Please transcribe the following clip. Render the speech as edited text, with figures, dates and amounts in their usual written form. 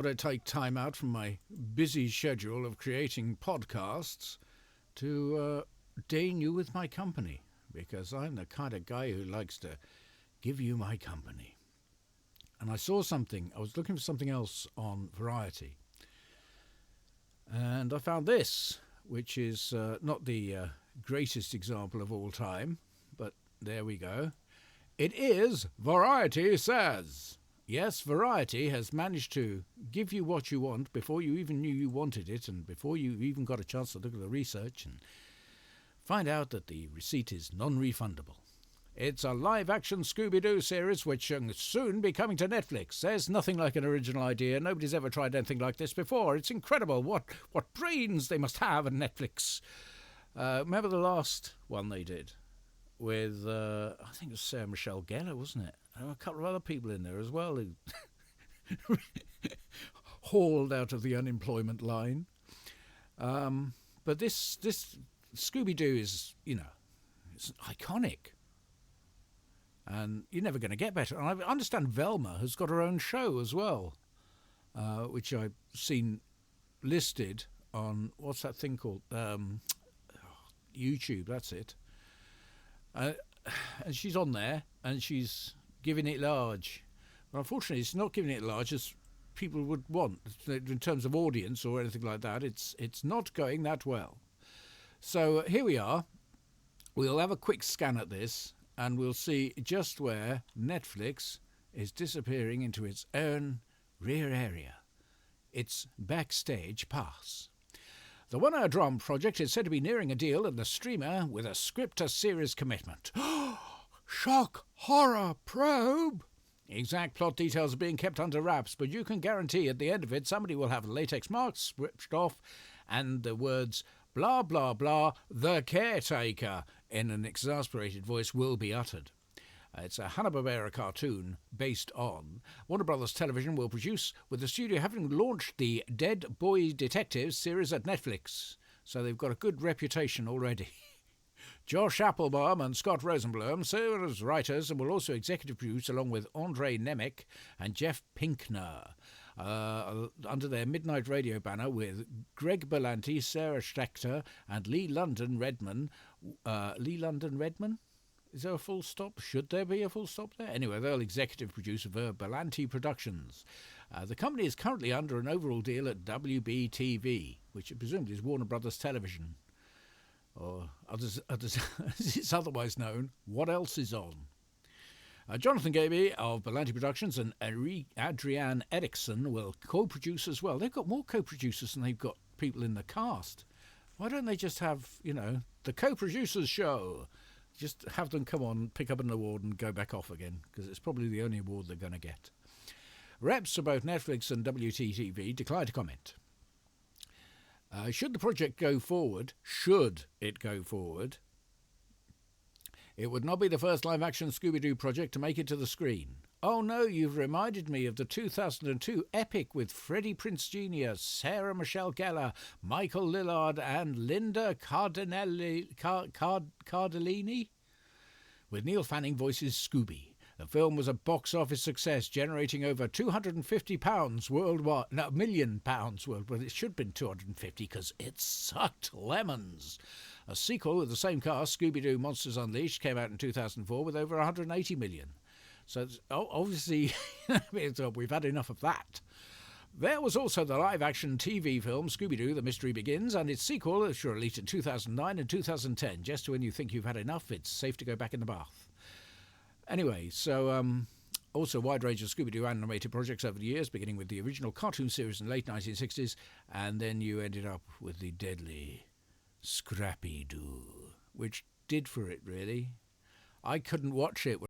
I take time out from my busy schedule of creating podcasts to deign you with my company, because I'm the kind of guy who likes to give you my company. And I was looking for something else on Variety, and I found this, which is not the greatest example of all time, but there we go. It is Variety Says. Yes, Variety has managed to give you what you want before you even knew you wanted it, and before you even got a chance to look at the research and find out that the receipt is non-refundable. It's a live-action Scooby Doo series which will soon be coming to Netflix. There's nothing like an original idea. Nobody's ever tried anything like this before. It's incredible what brains they must have at Netflix. Remember the last one they did with, I think it was Sarah Michelle Gellar, wasn't it? There were a couple of other people in there as well who hauled out of the unemployment line. But this Scooby Doo is, it's iconic. And you're never going to get better. And I understand Velma has got her own show as well, which I've seen listed on, what's that thing called? YouTube, that's it. And she's on there, and she's giving it large. But unfortunately, it's not giving it large as people would want in terms of audience or anything like that. It's not going that well. So here we are. We'll have a quick scan at this, and we'll see just where Netflix is disappearing into its own rear area. Its backstage pass. The one-hour drama project is said to be nearing a deal, and the streamer with a script-to-series commitment. Shock! Horror! Probe! Exact plot details are being kept under wraps, but you can guarantee at the end of it somebody will have latex marks ripped off and the words blah blah blah, the caretaker, in an exasperated voice will be uttered. It's a Hanna-Barbera cartoon based on. Warner Brothers Television will produce, with the studio having launched the Dead Boy Detectives series at Netflix. So they've got a good reputation already. Josh Applebaum and Scott Rosenblum serve as writers and will also executive produce along with Andre Nemec and Jeff Pinkner. Under their Midnight Radio banner with Greg Berlanti, Sarah Schechter and Lee London Redman. Lee London Redman? Is there a full stop? Should there be a full stop there? Anyway, they'll executive produce Berlanti Productions. The company is currently under an overall deal at WBTV, which presumably is Warner Brothers Television. Or others, as it's otherwise known, what else is on? Jonathan Gaby of Berlanti Productions and Adrienne Erickson will co-produce as well. They've got more co-producers than they've got people in the cast. Why don't they just have, the co-producers show? Just have them come on, pick up an award and go back off again, because it's probably the only award they're going to get. Reps for both Netflix and WTTV declined to comment. Should the project go forward, it would not be the first live-action Scooby-Doo project to make it to the screen. Oh no, you've reminded me of the 2002 epic with Freddie Prinze Jr., Sarah Michelle Gellar, Michael Lillard and Linda Cardellini, with Neil Fanning voices Scooby. The film was a box office success, generating over £250 worldwide. No, £1 million worldwide. But it should have been 250 because it sucked lemons. A sequel with the same cast, Scooby Doo Monsters Unleashed, came out in 2004 with over 180 million. So obviously, we've had enough of that. There was also the live-action TV film Scooby Doo The Mystery Begins, and its sequel, which was released in 2009 and 2010. Just when you think you've had enough, it's safe to go back in the bath. Anyway, so also a wide range of Scooby-Doo animated projects over the years, beginning with the original cartoon series in the late 1960s, and then you ended up with the deadly Scrappy Doo, which did for it, really. I couldn't watch it